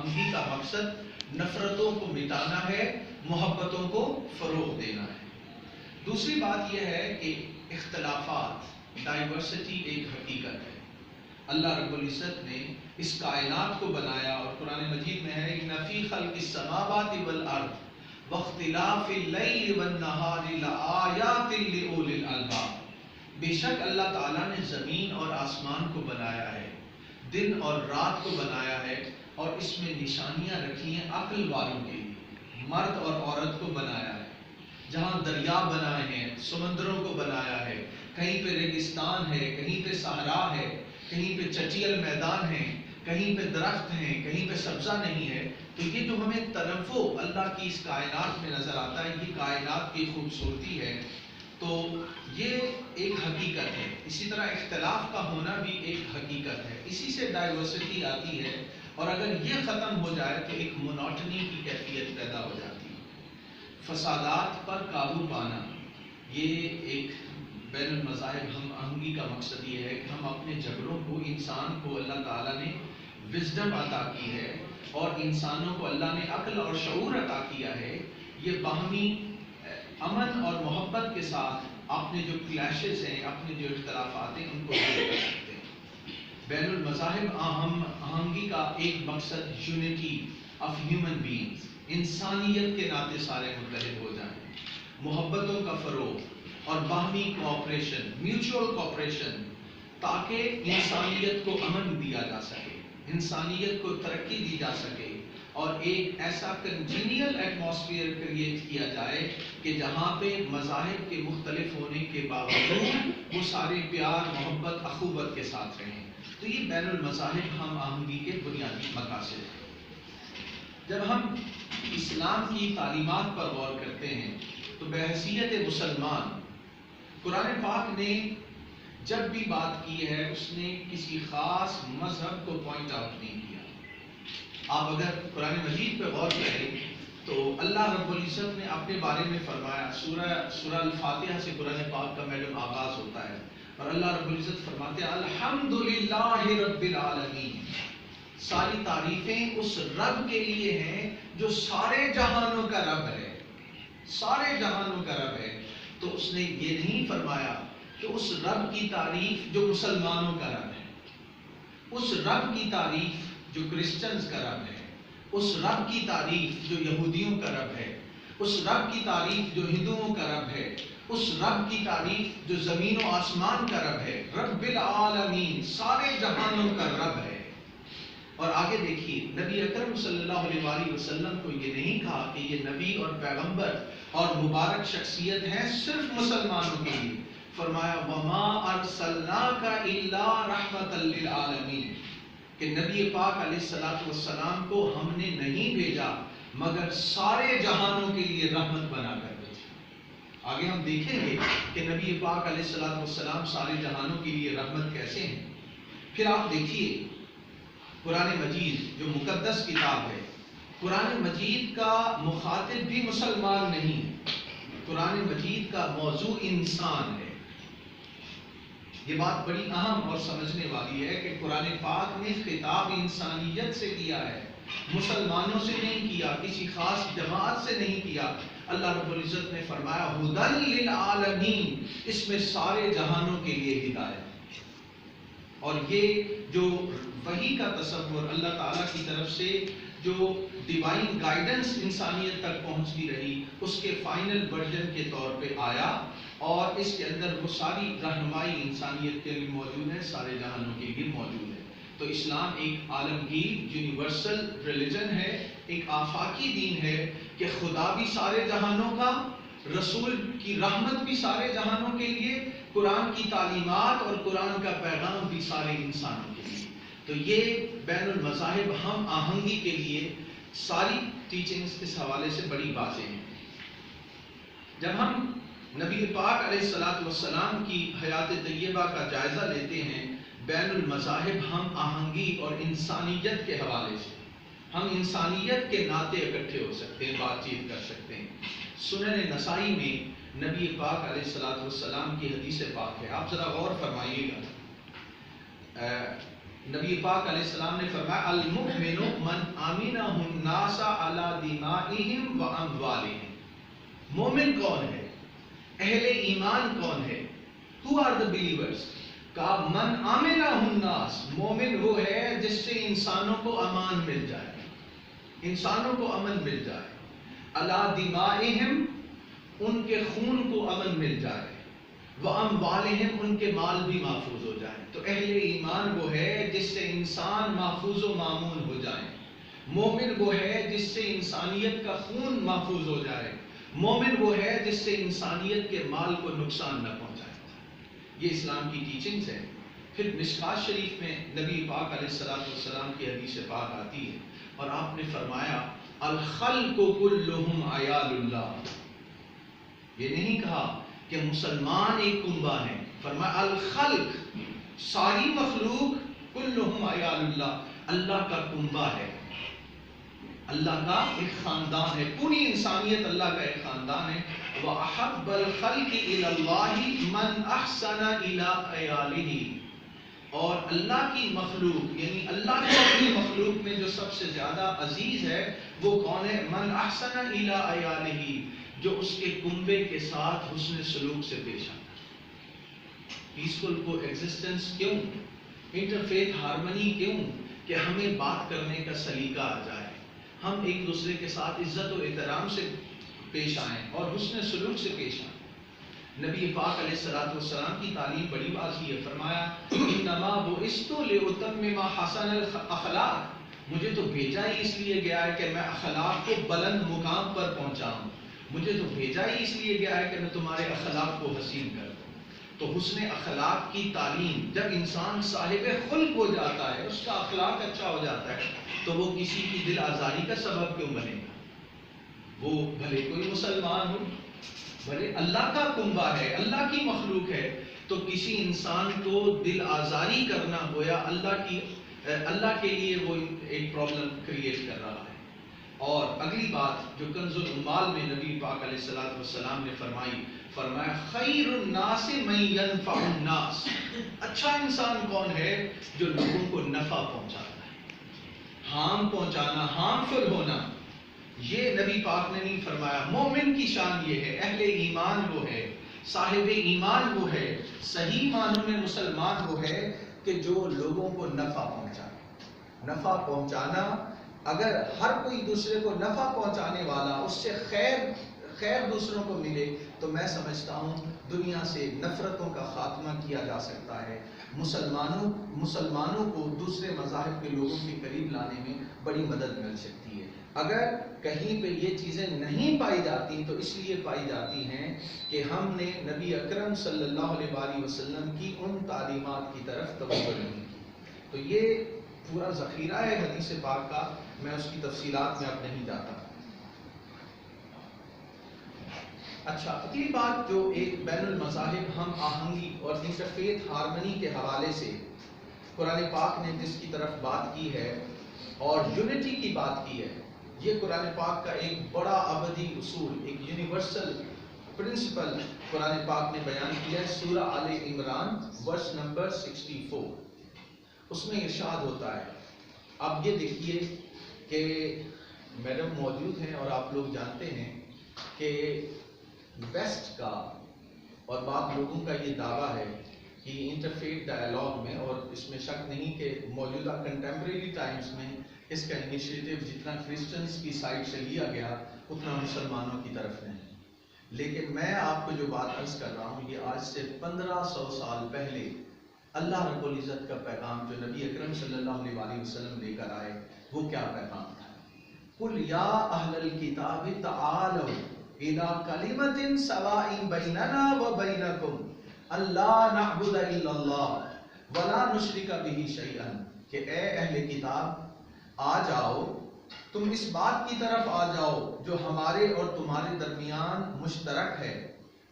آہنگی کا مقصد نفرتوں کو مٹانا ہے، محبتوں کو فروغ دینا ہے۔ دوسری بات یہ ہے کہ اختلافات، ڈائیورسٹی ایک حقیقت ہے۔ اللہ رب العزت نے اس کائنات کو بنایا، اور قرآن مجید میں ہے اِنَّ فِي خَلْقِ السَّمَاوَاتِ وَالْأَرْضِ وَاخْتِلَافِ اللَّيْلِ وَالنَّهَارِ لَآيَاتٍ لِأُولِي الْأَلْبَابِ، بے شک اللہ تعالیٰ نے زمین اور آسمان کو بنایا ہے، دن اور رات کو بنایا ہے، اور اس میں نشانیاں رکھی ہیں عقل والوں کے لیے۔ مرد اور عورت کو بنایا ہے، جہاں دریا بنائے ہیں، سمندروں کو بنایا ہے، کہیں پہ ریگستان ہے، کہیں پہ صحرا ہے، کہیں پہ چٹیل میدان ہے، کہیں پہ درخت ہیں، کہیں پہ سبزہ نہیں ہے۔ تو یہ جو ہمیں تنوع اللہ کی اس کائنات میں نظر آتا ہے، یہ کائنات کی خوبصورتی ہے، تو یہ ایک حقیقت ہے۔ اسی طرح اختلاف کا ہونا بھی ایک حقیقت ہے، اسی سے ڈائیورسٹی آتی ہے، اور اگر یہ ختم ہو جائے تو ایک مونوٹنی کی کیفیت پیدا ہو جاتی ہے۔ فسادات پر قابو پانا، یہ ایک بین المذاہب ہم آہنگی کا مقصد یہ ہے کہ ہم اپنے جھگڑوں کو، انسان کو اللہ تعالیٰ نے وزڈم عطا کی ہے، اور انسانوں کو اللہ نے عقل اور شعور عطا کیا ہے، یہ باہمی امن اور محبت کے ساتھ اپنے جو کلیشز ہیں، اپنے جو اختلافات ہیں، ان کو حل کر سکتے ہیں۔ بین المذاہب آہنگی کا ایک مقصد یونٹی آف ہیومن بینگز، انسانیت کے ناطے سارے متحد ہو جائیں، محبتوں کا فروغ اور باہمی کوآپریشن، میوچول کوآپریشن، تاکہ انسانیت کو امن دیا جا سکے، انسانیت کو ترقی دی جا سکے، اور ایک ایسا کنجینیل ایٹماسفیئر کریٹ کیا جائے کہ جہاں پہ مذاہب کے مختلف ہونے کے باوجود وہ سارے پیار، محبت، اخوت کے ساتھ رہیں۔ تو یہ بین المذاہب ہم آہنگی کے بنیادی مقاصد ہیں۔ جب ہم اسلام کی تعلیمات پر غور کرتے ہیں تو بحیثیت مسلمان قرآن پاک نے جب بھی بات کی ہے، اس نے کسی خاص مذہب کو پوائنٹ آؤٹ نہیں کیا۔ آپ اگر قرآن مجید پہ غور کریں تو اللہ رب العزت نے اپنے بارے میں فرمایا، سورہ الفاتحہ سے قرآن پاک کا میڈم آغاز ہوتا ہے، اور اللہ رب العزت فرماتے ہیں الحمدللہ رب العالمین، ساری تعریفیں اس رب کے لیے ہیں جو سارے جہانوں کا رب ہے، سارے جہانوں کا رب ہے۔ تو اس نے یہ نہیں فرمایا کہ اس رب کی تعریف جو مسلمانوں کا رب ہے، اس رب کی تعریف جو کرسچنز کا رب ہے، اس رب کی تعریف جو یہودیوں کا رب ہے، اس رب کی تعریف جو ہندوؤں کا رب ہے، اس رب کی تعریف جو زمین و آسمان کا رب ہے، رب العالمین، سارے جہانوں کا رب ہے۔ اور آگے دیکھیے، نبی اکرم صلی اللہ علیہ وآلہ وسلم کو یہ نہیں کہا کہ یہ نبی اور پیغمبر اور مبارک شخصیت ہیں صرف مسلمانوں کے لیے، فرمایا وَمَا أَرْسَلْنَاكَ إِلَّا رَحْمَةً لِلْعَالَمِينَ، کہ نبی پاک علیہ الصلوۃ والسلام کو ہم نے نہیں بھیجا مگر سارے جہانوں کے لیے رحمت بنا کر بھیجا۔ آگے ہم دیکھیں گے کہ نبی پاک علیہ الصلوۃ والسلام سارے جہانوں کے لیے رحمت کیسے ہیں۔ پھر آپ دیکھیے قرآن مجید جو مقدس کتاب ہے، قرآن مجید کا مخاطب بھی مسلمان نہیں ہے، قرآن مجید کا موضوع انسان ہے۔ یہ بات بڑی اہم اور سمجھنے والی ہے کہ قرآن پاک نے خطاب انسانیت سے کیا ہے، مسلمانوں سے نہیں کیا، کسی خاص جماعت سے نہیں کیا۔ اللہ رب العزت نے فرمایا ھدی للعالمین، اس میں سارے جہانوں کے لیے ہدایت۔ اور یہ جو وحی کا تصور اللہ تعالیٰ کی طرف سے جو ڈیوائن گائیڈنس انسانیت تک پہنچتی رہی، اس کے فائنل ورژن کے طور پہ آیا، اور اس کے اندر وہ ساری رہنمائی انسانیت کے لیے موجود ہے، سارے جہانوں کے لیے موجود ہے۔ تو اسلام ایک عالمگیر یونیورسل ریلیجن ہے، ایک آفاقی دین ہے کہ خدا بھی سارے جہانوں کا، رسول کی رحمت بھی سارے جہانوں کے لیے، قرآن کی تعلیمات اور قرآن کا پیغام بھی سارے انسانوں کے لیے۔ تو یہ بین المذاہب ہم آہنگی کے لیے ساری ٹیچنگز اس حوالے سے بڑی واضح ہیں۔ جب ہم نبی پاک علیہ الصلوۃ والسلام کی حیات طیبہ کا جائزہ لیتے ہیں، بین المذاہب ہم آہنگی اور انسانیت کے حوالے سے ہم انسانیت کے ناطے اکٹھے ہو سکتے ہیں، بات چیت کر سکتے ہیں۔ سنن نسائی میں نبی پاک علیہ الصلوۃ والسلام کی حدیث پاک ہے، آپ ذرا غور فرمائیے گا۔ نبی پاک علیہ السلام نے فرمایا المؤمن من آمن الناس علی دمائہم و اموالہم. مومن کون ہے؟ اہل ایمان کون ہے؟ Who are the believers؟ کا من آمنہ الناس، مومن وہ ہے جس سے انسانوں کو امان مل جائے، انسانوں کو امن مل جائے. علی دمائہم، ان کے خون کو امن مل جائے. وَأَمْوَالِهِمْ، ان کے مال بھی محفوظ ہو جائیں. تو اہل ایمان وہ ہے جس سے انسان محفوظ و مامون ہو جائے. مومن وہ ہے جس سے انسانیت کا خون محفوظ ہو جائے. مومن وہ ہے جس سے انسانیت کے مال کو نقصان نہ پہنچائے. یہ اسلام کی ٹیچنگز ہے. پھر مشکات شریف میں نبی پاک علیہ السلام کی حدیث پاک آتی ہے اور آپ نے فرمایا الخلق کلہم عیال اللہ. یہ نہیں کہا کہ مسلمان ایک کنبہ ہے، فرمایا الخلق، ساری مخلوق، کلہم عیال اللہ، اللہ کا کنبہ ہے، اللہ کا ایک خاندان ہے. پوری انسانیت اللہ کا ایک خاندان ہے. وَأَحَبَّ الْخَلْقِ إِلَى اللَّهِ مَنْ أَحْسَنَ إِلَىٰ عِيَالِهِ. اور اللہ کی مخلوق یعنی اللہ کی اپنی مخلوق میں جو سب سے زیادہ عزیز ہے وہ کون ہے؟ من احسن الی عیالہ، جو اس کے کنبے کے ساتھ حسن سلوک سے پیش آتا ہے. پیسفل کو ایگزسٹنس کیوں؟ انٹرفیتھ ہارمنی کیوں؟ کہ ہمیں بات کرنے کا سلیقہ آ جائے، ہم ایک دوسرے کے ساتھ عزت و احترام سے پیش آئیں اور حسن سلوک سے پیش آئیں. نبی پاک علیہ السلام کی تعلیم بڑی واضح ہے. فرمایا انما بعثت لاتمم حسن الاخلاق، مجھے تو بھیجا ہی اس لیے گیا ہے کہ میں اخلاق کو بلند مقام پر پہنچاؤں. مجھے تو بھیجا ہی اس لیے گیا ہے کہ میں تمہارے اخلاق کو حسین کر دوں. تو حسن اخلاق کی تعلیم، جب انسان صاحب خلق ہو جاتا ہے، اس کا اخلاق اچھا ہو جاتا ہے، تو وہ کسی کی دل آزاری کا سبب کیوں بنے گا؟ وہ بھلے کوئی مسلمان ہو، بھلے اللہ کا کنبہ ہے، اللہ کی مخلوق ہے، تو کسی انسان کو دل آزاری کرنا گویا اللہ کے لیے وہ ایک پرابلم کریٹ کر رہا ہے. اور اگلی بات جو کنز الاموال میں نبی پاک علیہ السلام نے فرمایا خیر الناس من ینفع الناس. اچھا انسان کون ہے؟ جو لوگوں کو نفع پہنچاتا ہے. ہارم پہنچانا، ہارمفل ہونا، یہ نبی پاک نے نہیں فرمایا. مومن کی شان یہ ہے، اہل ایمان وہ ہے، صاحب ایمان وہ ہے، صحیح معنوں میں مسلمان وہ ہے کہ جو لوگوں کو نفع پہنچائے. نفع پہنچانا، اگر ہر کوئی دوسرے کو نفع پہنچانے والا اس سے خیر دوسروں کو ملے تو میں سمجھتا ہوں دنیا سے نفرتوں کا خاتمہ کیا جا سکتا ہے. مسلمانوں کو دوسرے مذاہب کے لوگوں کے قریب لانے میں بڑی مدد مل سکتی ہے. اگر کہیں پہ یہ چیزیں نہیں پائی جاتی تو اس لیے پائی جاتی ہیں کہ ہم نے نبی اکرم صلی اللہ علیہ وآلہ وسلم کی ان تعلیمات کی طرف توجہ نہیں کی. تو یہ پورا ذخیرہ ہے حدیث پاک کا، میں اس کی تفصیلات میں اب نہیں جاتا. اچھا، اگلی بات جو ایک بین المذاہب ہم آہنگی اور انٹرفیتھ ہارمنی کے حوالے سے قرآن پاک نے جس کی طرف بات کی ہے اور یونٹی کی بات کی ہے، یہ قرآن پاک کا ایک بڑا ابدی اصول، ایک یونیورسل پرنسپل قرآن پاک نے بیان کیا ہے. سورہ آل عمران ورس نمبر 64، اس میں ارشاد ہوتا ہے. اب یہ دیکھیے کہ میڈم موجود ہیں اور آپ لوگ جانتے ہیں کہ ویسٹ کا اور بعض لوگوں کا یہ دعویٰ ہے کہ انٹرفیتھ ڈائیلاگ میں، اور اس میں شک نہیں کہ موجودہ کنٹمپریری ٹائمز میں اس کا انیشیٹو جتنا کرسچنز کی سائڈ سے لیا گیا اتنا مسلمانوں کی طرف نہیں. لیکن میں آپ کو جو بات عرض کر رہا ہوں یہ آج سے 1500 سال پہلے اللہ رب العزت کا پیغام جو نبی اکرم صلی اللہ علیہ وآلہ وسلم لے کر آئے، وہ کیا پیغام تھا؟ قُلْ يَا أَهْلَ الْكِتَابِ تَعَالَوْا إِلَىٰ كَلِمَةٍ سَوَاءٍ بَيْنَنَا وَبَيْنَكُمْ أَلَّا نَعْبُدَ إِلَّا اللَّهَ وَلَا نُشْرِكَ بِهِ شَيْئًا. کہ اے اہل کتاب آ جاؤ، تم اس بات کی طرف آ جاؤ جو ہمارے اور تمہارے درمیان مشترک ہے،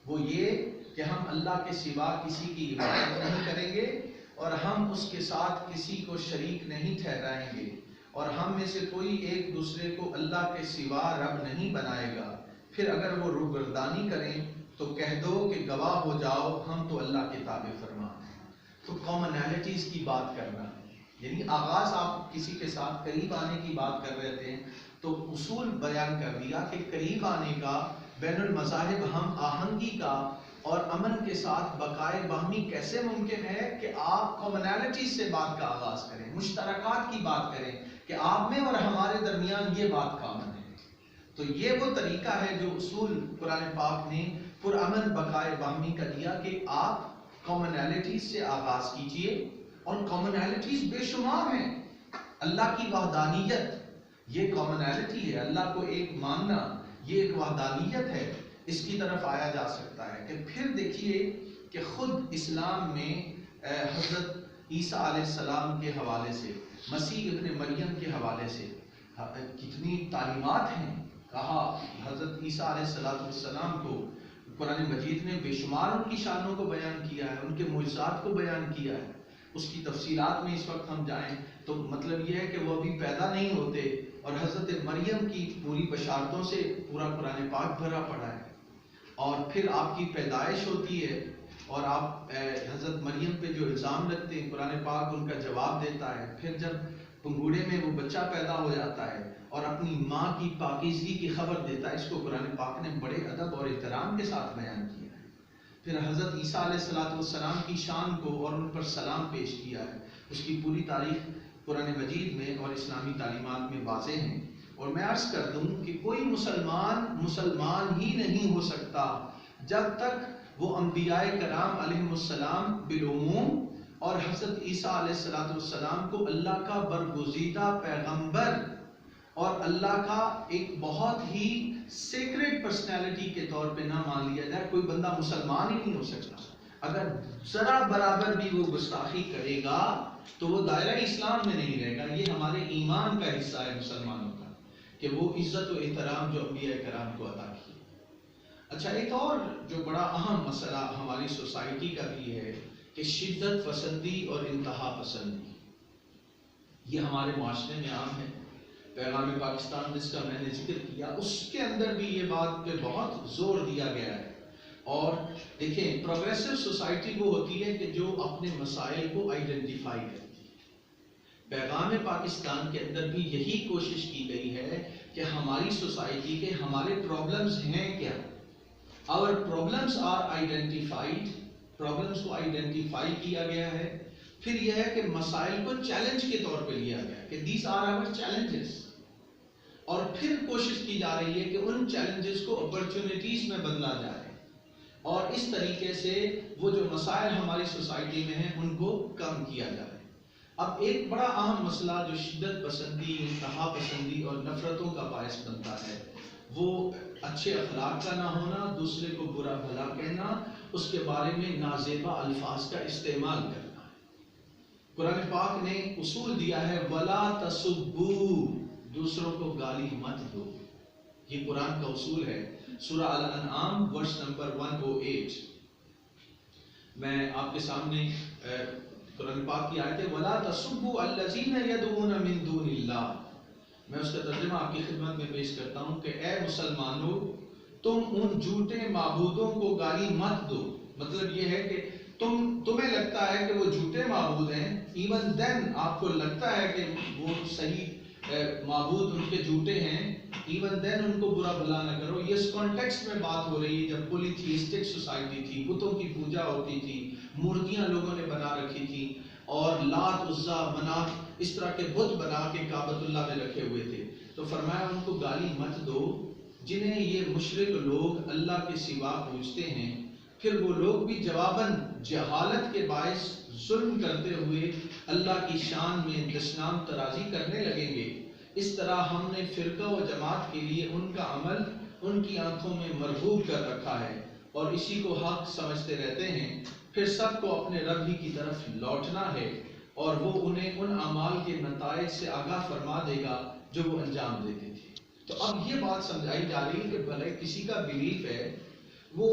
وہ یہ کہ ہم اللہ کے سوا کسی کی عبادت نہیں کریں گے اور ہم اس کے ساتھ کسی کو شریک نہیں ٹھہرائیں گے، اور ہم میں سے کوئی ایک دوسرے کو اللہ کے سوا رب نہیں بنائے گا. پھر اگر وہ روگردانی کریں تو کہہ دو کہ گواہ ہو جاؤ ہم تو اللہ کے تابع فرمان ہیں. تو کامنالٹیز کی بات کرنا، یعنی آغاز آپ کسی کے ساتھ قریب آنے کی بات کر رہے تھے تو اصول بیان کر دیا کہ قریب آنے کا، بین المذاہب ہم آہنگی کا اور امن کے ساتھ بقائے باہمی کیسے ممکن ہے کہ آپ کامنالٹیز سے بات کا آغاز کریں، مشترکات کی بات کریں کہ آپ میں اور ہمارے درمیان یہ بات کامن ہے۔ تو یہ وہ طریقہ ہے جو اصول قرآن پاک نے پرامن بقائے باہمی کا دیا کہ آپ کامنالٹیز سے آغاز کیجئے، اور کامنالٹیز بے شمار ہیں۔ اللہ کی وحدانیت یہ کامنالٹی ہے، اللہ کو ایک ماننا یہ ایک وحدانیت ہے، اس کی طرف آیا جا سکتا ہے۔ کہ پھر دیکھیے کہ خود اسلام میں حضرت عیسیٰ علیہ السلام کے حوالے سے، مسیح ابن مریم کے حوالے سے کتنی تعلیمات ہیں۔ کہا حضرت عیسیٰ علیہ السلام کو قرآن مجید نے بے شمار ان کی شانوں کو بیان کیا ہے، ان کے معجزات کو بیان کیا ہے۔ اس کی تفصیلات میں اس وقت ہم جائیں تو مطلب یہ ہے کہ وہ ابھی پیدا نہیں ہوتے، اور حضرت مریم کی پوری بشارتوں سے پورا قرآن پاک بھرا پڑا ہے۔ اور پھر آپ کی پیدائش ہوتی ہے اور آپ حضرت مریم پہ جو الزام لگتے ہیں قرآن پاک ان کا جواب دیتا ہے۔ پھر جب پنگوڑے میں وہ بچہ پیدا ہو جاتا ہے اور اپنی ماں کی پاکیزگی کی خبر دیتا ہے، اس کو قرآن پاک نے بڑے ادب اور احترام کے ساتھ بیان کیا ہے۔ پھر حضرت عیسیٰ علیہ السلام کی شان کو اور ان پر سلام پیش کیا ہے، اس کی پوری تاریخ قرآن مجید میں اور اسلامی تعلیمات میں واضح ہیں۔ اور میں عرض کر دوں کہ کوئی مسلمان ہی نہیں ہو سکتا جب تک وہ انبیاء کرام علیہم السلام بالعموم اور حضرت عیسیٰ علیہ السلام کو اللہ کا برگزیدہ پیغمبر اور اللہ کا ایک بہت ہی سیکریٹ پرسنالٹی کے طور پہ نہ مان لیا جائے۔ کوئی بندہ مسلمان ہی نہیں ہو سکتا۔ اگر ذرا برابر بھی وہ گستاخی کرے گا تو وہ دائرہ اسلام میں نہیں رہے گا۔ یہ ہمارے ایمان کا حصہ ہے مسلمانوں کا کہ وہ عزت و احترام جو انبیاء کرام کو عطا کی۔ اچھا، ایک اور جو بڑا اہم مسئلہ ہماری سوسائٹی کا بھی ہے کہ شدت پسندی اور انتہا پسندی، یہ ہمارے معاشرے میں عام ہے۔ پیغام پاکستان جس کا میں نے ذکر کیا، اس کے اندر بھی یہ بات پہ بہت زور دیا گیا ہے۔ اور دیکھیں، پروگریسو سوسائٹی وہ ہوتی ہے کہ جو اپنے مسائل کو آئیڈینٹیفائی کرتی ہے۔ پیغام پاکستان کے اندر بھی یہی کوشش کی گئی ہے کہ ہماری سوسائٹی کے ہمارے پرابلمز ہیں کیا، اور پرابلمز آر آئیڈینٹیفائڈ، پرابلمز کو آئیڈینٹیفائی کیا گیا ہے۔ پھر یہ ہے کہ مسائل کو چیلنج کے طور پہ لیا گیا کہ دیز آر آور چیلنجز، اور پھر کوشش کی جا رہی ہے کہ ان چیلنجز کو اپرچونٹیز میں بدلا جائے، اور اس طریقے سے وہ جو مسائل ہماری سوسائٹی میں ہیں ان کو کم کیا جائے۔ اب ایک بڑا اہم مسئلہ جو شدت پسندی، انتہا پسندی اور نفرتوں کا باعث بنتا ہے، وہ اچھے اخلاق کا نہ ہونا، دوسرے کو برا بھلا کہنا، اس کے بارے میں نازیبا الفاظ کا استعمال کرنا ہے۔ قرآن پاک نے اصول دیا ہے وَلَا تَسُبُّوا، دوسروں کو گالی مت دو، یہ قرآن کا اصول ہے۔ سورہ الانعام ورس نمبر 108 میں آپ کے سامنے قرآن پاک کی آیت ہے وَلَا تَسُبُّوا الَّذِينَ يَدْعُونَ مِن دُونِ اللَّهِ، میں اس کا ترجمہ آپ کی خدمت میں پیش کرتا ہوں کہ اے مسلمانوں، تم ان جھوٹے معبودوں کو گالی مت دو۔ مطلب یہ ہے کہ تمہیں لگتا ہے کہ وہ جھوٹے معبود ہیں، ایون دین آپ کو لگتا ہے کہ وہ صحیح معبود ان کے جھوٹے ہیں، ایون دین ان کو برا بھلا نہ کرو۔ یہ اس کانٹیکسٹ میں بات ہو رہی ہے جب پولی تھیسٹک سوسائٹی تھی، بتوں کی پوجا ہوتی تھی، مورتیاں لوگوں نے بنا رکھی تھی، اور لات عزا منات اس طرح کے بت بنا کے کعبۃ اللہ میں رکھے ہوئے تھے۔ تو فرمایا ان کو گالی مت دو جنہیں یہ مشرک لوگ اللہ کے سوا پوجتے ہیں، پھر وہ لوگ بھی جواباً جہالت کے باعث ظلم کرتے ہوئے اللہ کی شان میں دشنام ترازی کرنے لگیں گے۔ اس طرح ہم نے فرقہ و جماعت کے لیے ان کا عمل ان کی آنکھوں میں مرغوب کر رکھا ہے، اور اسی کو حق سمجھتے رہتے ہیں۔ پھر سب کو اپنے رب ہی کی طرف لوٹنا ہے، اور وہ انہیں ان اعمال کے نتائج سے آگاہ فرما دے گا جو وہ انجام دیتے تھے۔ تو اب یہ بات سمجھائی جا رہی ہے کہ بھلے کسی کا بلیف ہے، وہ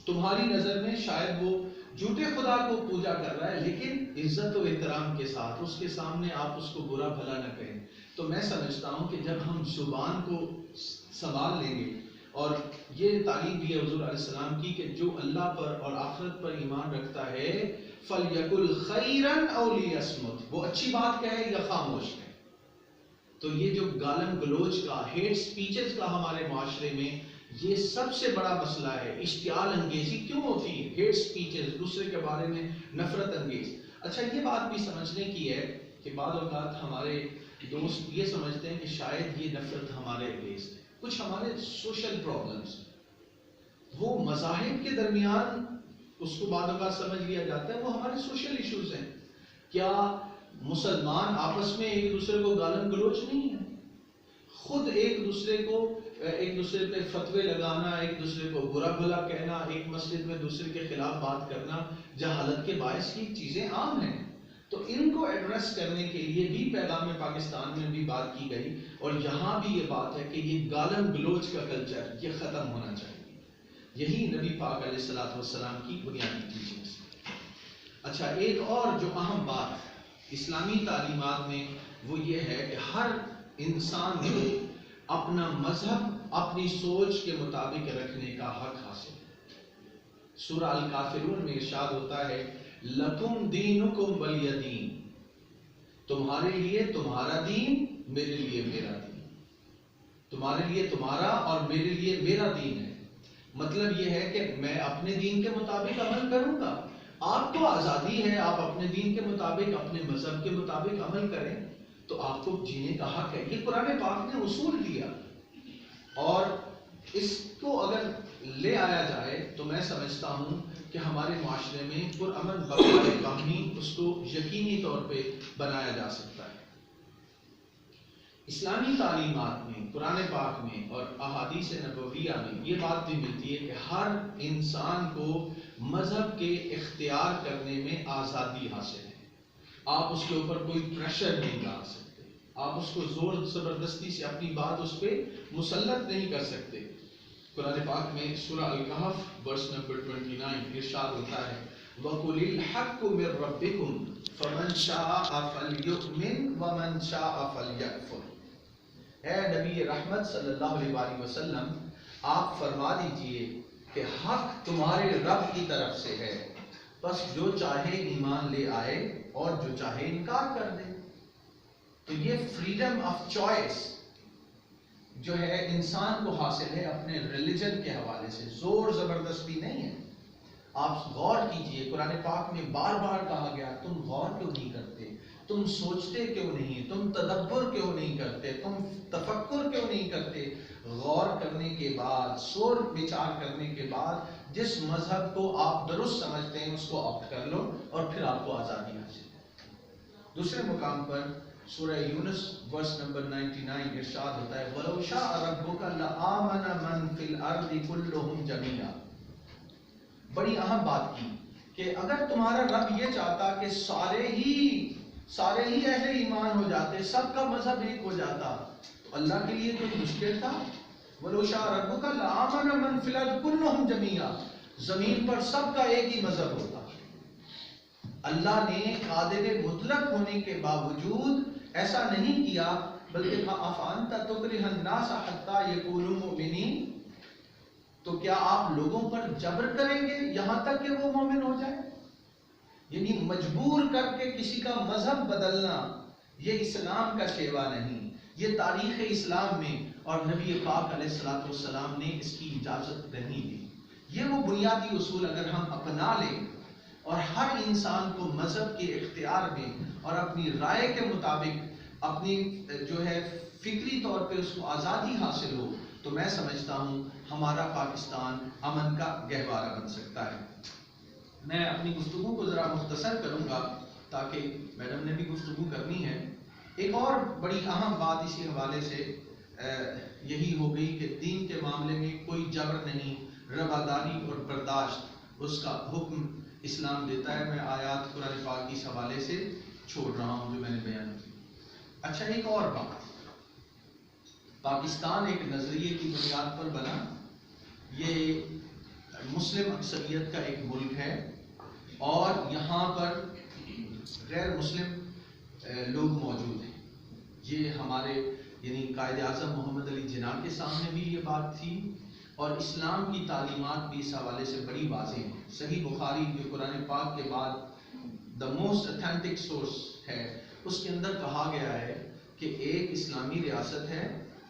تمہاری نظر میں شاید وہ جھوٹے خدا کو پوجا کر رہا ہے، لیکن عزت و احترام کے ساتھ اس کے سامنے آپ اس کو برا بھلا نہ کہیں۔ تو میں سمجھتا ہوں کہ جب ہم زبان کو سنبھال لیں گے، اور یہ تعلیم بھی ہے حضور علیہ السلام کی کہ جو اللہ پر اور آخرت پر ایمان رکھتا ہے فَلْيَقُلْ خَيْرًا أَوْ لِيَصْمُتْ، وہ اچھی بات کہے یا خاموش ہے۔ تو یہ جو گالم گلوچ کا، ہیٹ سپیچز کا ہمارے معاشرے میں یہ سب سے بڑا مسئلہ ہے۔ اشتعال انگیزی کیوں ہوتی ہے؟ ہیٹ سپیچز، دوسرے کے بارے میں نفرت انگیز۔ اچھا یہ بات بھی سمجھنے کی ہے کہ بعض اوقات ہمارے دوست یہ سمجھتے ہیں کہ شاید یہ نفرت ہمارے اگینسٹ ہے۔ کچھ ہمارے سوشل پرابلمز وہ مذاہب کے درمیان اس کو بعض اوقات سمجھ لیا جاتا ہے، وہ ہمارے سوشل ایشوز ہیں۔ کیا مسلمان آپس میں ایک دوسرے کو گالم گلوچ نہیں ہے؟ خود ایک دوسرے پہ فتوے لگانا، ایک دوسرے کو برا بھلا کہنا، ایک مسجد میں دوسرے کے خلاف بات کرنا جہالت کے باعث کی چیزیں عام ہیں۔ تو ان کو ایڈریس کرنے کے لیے بھی پیغام پاکستان میں بھی بات کی گئی، اور یہاں بھی یہ بات ہے کہ یہ گالم گلوچ کا کلچر یہ ختم ہونا چاہیے۔ یہی نبی پاک علیہ الصلوۃ والسلام کی بنیادی ٹیچنگ ہے۔ اچھا ایک اور جو اہم بات اسلامی تعلیمات میں وہ یہ ہے کہ ہر انسان کو اپنا مذہب اپنی سوچ کے مطابق رکھنے کا حق حاصل ہے۔ سورہ الکافرون میں ارشاد ہوتا ہے لکم دینکم ولی دین، تمہارے لیے تمہارا دین، میرے لیے میرا دین، تمہارے لیے تمہارا اور میرے لیے میرا دین ہے۔ مطلب یہ ہے کہ میں اپنے دین کے مطابق عمل کروں گا، آپ کو آزادی ہے، آپ اپنے دین کے مطابق اپنے مذہب کے مطابق عمل کریں، تو آپ کو جینے کا حق ہے۔ یہ قرآن پاک نے اصول دیا، اور اس کو اگر لے آیا جائے تو میں سمجھتا ہوں کہ ہمارے معاشرے میں پرامن بقائے باہمی اس کو یقینی طور پہ بنایا جا سکتا ہے۔ اسلامی تعلیمات میں، قرآن پاک میں اور احادیث نبویہ میں یہ بات بھی ملتی ہے کہ ہر انسان کو مذہب کے اختیار کرنے میں آزادی حاصل ہے۔ آپ اس کے اوپر کوئی پریشر نہیں ڈال سکتے، آپ اس کو زور زبردستی سے اپنی بات اس پہ مسلط نہیں کر سکتے۔ قرآن پاک میں سورہ الکہف ورس نمبر 29 ارشاد ہوتا ہے وَقُلِ الْحَقُّ مِن رَبِّكُمْ فَمَنْ شَاءَ فَلْيُؤْمِنْ وَمَنْ شَاءَ فَلْيَكْفُرْ۔ اے نبی رحمت صلی اللہ علیہ وسلم، آپ فرما دیجئے کہ حق تمہارے رب کی طرف سے ہے، بس جو چاہے ایمان لے آئے اور جو چاہے انکار کر دے۔ تو یہ فریڈم آف چوائس جو ہے انسان کو حاصل ہے اپنے ریلیجن کے حوالے سے، زور زبردستی نہیں ہے۔ آپ غور کیجئے، قرآن پاک میں بار بار کہا گیا تم غور کیوں نہیں کرتے، تم سوچتے کیوں نہیں، تم تدبر کیوں نہیں کرتے، تم تفکر کیوں نہیں کرتے۔ غور کرنے کے بعد، سوچ بچار کرنے کے بعد جس مذہب کو آپ درست سمجھتے ہیں اس کو آپٹ کر لو، اور پھر آپ کو آزادی حاصل ہے۔ دوسرے مقام پر سورہ یونس ورس نمبر 99 ارشاد ہوتا ہے وَلَوْ شَاءَ رَبُّكَ لَآمَنَ مَنْ فِي الْأَرْضِ كُلُّهُمْ جَمِيعًا۔ بڑی اہم بات کی کہ اگر تمہارا رب یہ چاہتا کہ سارے ہی اہل ایمان ہو جاتے، سب کا مذہب ایک ہو جاتا، تو اللہ کے لیے کوئی مشکل تھا؟ وَلَوْ شَاءَ رَبُّكَ لَآمَنَ مَنْ فِي الْأَرْضِ كُلُّهُمْ جَمِيعًا، زمین پر سب کا ایک ہی مذہب ہوتا۔ اللہ نے قادر مطلق ہونے کے باوجود ایسا نہیں کیا، بلکہ فَأَفَأَنْتَ تُكْرِهُ النَّاسَ حَتَّى يَكُونُوا مُؤْمِنِينَ، تو کیا آپ لوگوں پر جبر کریں گے یہاں تک کہ وہ مومن ہو جائے؟ یعنی مجبور کر کے کسی کا مذہب بدلنا یہ اسلام کا شیوا نہیں، یہ تاریخ اسلام میں اور نبی پاک علیہ الصلوۃ والسلام نے اس کی اجازت نہیں دی۔ یہ وہ بنیادی اصول اگر ہم اپنا لیں اور ہر انسان کو مذہب کے اختیار میں اور اپنی رائے کے مطابق اپنی جو ہے فکری طور پہ اس کو آزادی حاصل ہو، تو میں سمجھتا ہوں ہمارا پاکستان امن کا گہوارہ بن سکتا ہے۔ میں اپنی گفتگو کو ذرا مختصر کروں گا تاکہ میڈم نے بھی گفتگو کرنی ہے۔ ایک اور بڑی اہم بات اسی حوالے سے یہی ہو گئی کہ دین کے معاملے میں کوئی جبر نہیں، رواداری اور برداشت اس کا حکم اسلام دیتا ہے۔ میں آیات قرآن پاک کی اس حوالے سے چھوڑ رہا ہوں جو میں نے بیان کی۔ اچھا ایک اور بات، پاکستان ایک نظریے کی بنیاد پر بنا، یہ مسلم اکثریت کا ایک ملک ہے، اور یہاں پر غیر مسلم لوگ موجود ہیں۔ یہ ہمارے یعنی قائد اعظم محمد علی جناح کے سامنے بھی یہ بات تھی، اور اسلام کی تعلیمات بھی اس حوالے سے بڑی واضح ہیں۔ صحیح بخاری جو قرآن پاک کے بعد دا موسٹ اتھینٹک سورس ہے، اس کے اندر کہا گیا ہے کہ ایک اسلامی ریاست ہے،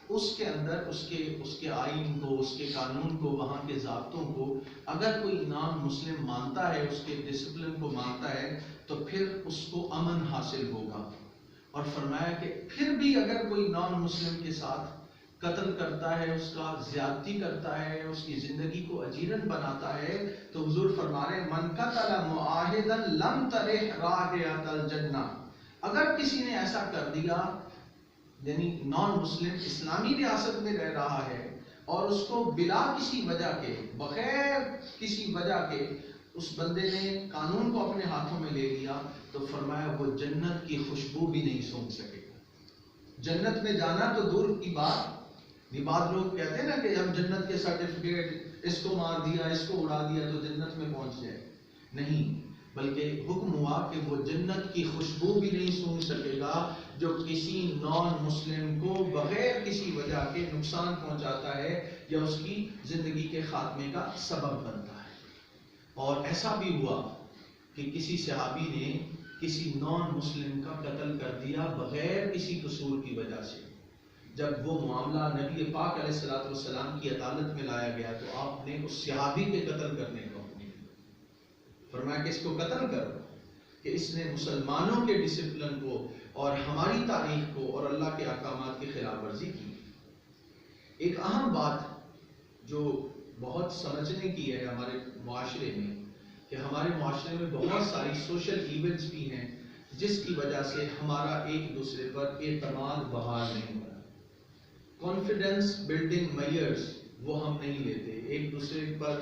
اس کے اندر اس کے آئین کو، اس کے قانون کو، وہاں کے ضابطوں کو اگر کوئی نان مسلم مانتا ہے، اس کے ڈسپلن کو مانتا ہے، تو پھر اس کو امن حاصل ہوگا۔ اور فرمایا کہ پھر بھی اگر کوئی نان مسلم کے ساتھ قتل کرتا ہے، اس کا زیادتی کرتا ہے، اس کی زندگی کو اجیرن بناتا ہے، تو حضور فرما رہے ہیں من قتل معاہدا لم ترح رائحۃ الجنہ، اگر کسی نے ایسا کر دیا، یعنی نان مسلم اسلامی ریاست میں رہ رہا ہے اور اس کو بلا کسی وجہ کے، بغیر کسی وجہ کے اس بندے نے قانون کو اپنے ہاتھوں میں لے لیا، تو فرمایا وہ جنت کی خوشبو بھی نہیں سونگھ سکے گا۔ جنت میں جانا تو دور کی بات، یہ بات لوگ کہتے ہیں نا کہ ہم جنت کے سرٹیفکیٹ، اس کو مار دیا، اس کو اڑا دیا تو جنت میں پہنچ جائے، نہیں، بلکہ حکم ہوا کہ وہ جنت کی خوشبو بھی نہیں سونگھ سکے گا جو کسی نان مسلم کو بغیر کسی وجہ کے نقصان پہنچاتا ہے یا اس کی زندگی کے خاتمے کا سبب بنتا ہے۔ اور ایسا بھی ہوا کہ کسی صحابی نے کسی نان مسلم کا قتل کر دیا بغیر کسی قصور کی وجہ سے۔ جب وہ معاملہ نبی پاک علیہ الصلوۃ والسلام کی عدالت میں لایا گیا تو آپ نے اس صحابی کے قتل کرنے کا حکم دیا، فرمایا کہ اس کو قتل کرو، کہ اس نے مسلمانوں کے ڈسپلن کو اور ہماری تاریخ کو اور اللہ کے احکامات کی خلاف ورزی کی۔ ایک اہم بات جو بہت سمجھنے کی ہے ہمارے معاشرے میں، کہ ہمارے معاشرے میں بہت ساری سوشل ایونٹس بھی ہیں جس کی وجہ سے ہمارا ایک دوسرے پر اعتماد بحال نہیں ہو رہا۔ کانفیڈنس بلڈنگ میئرز وہ ہم نہیں لیتے، ایک دوسرے پر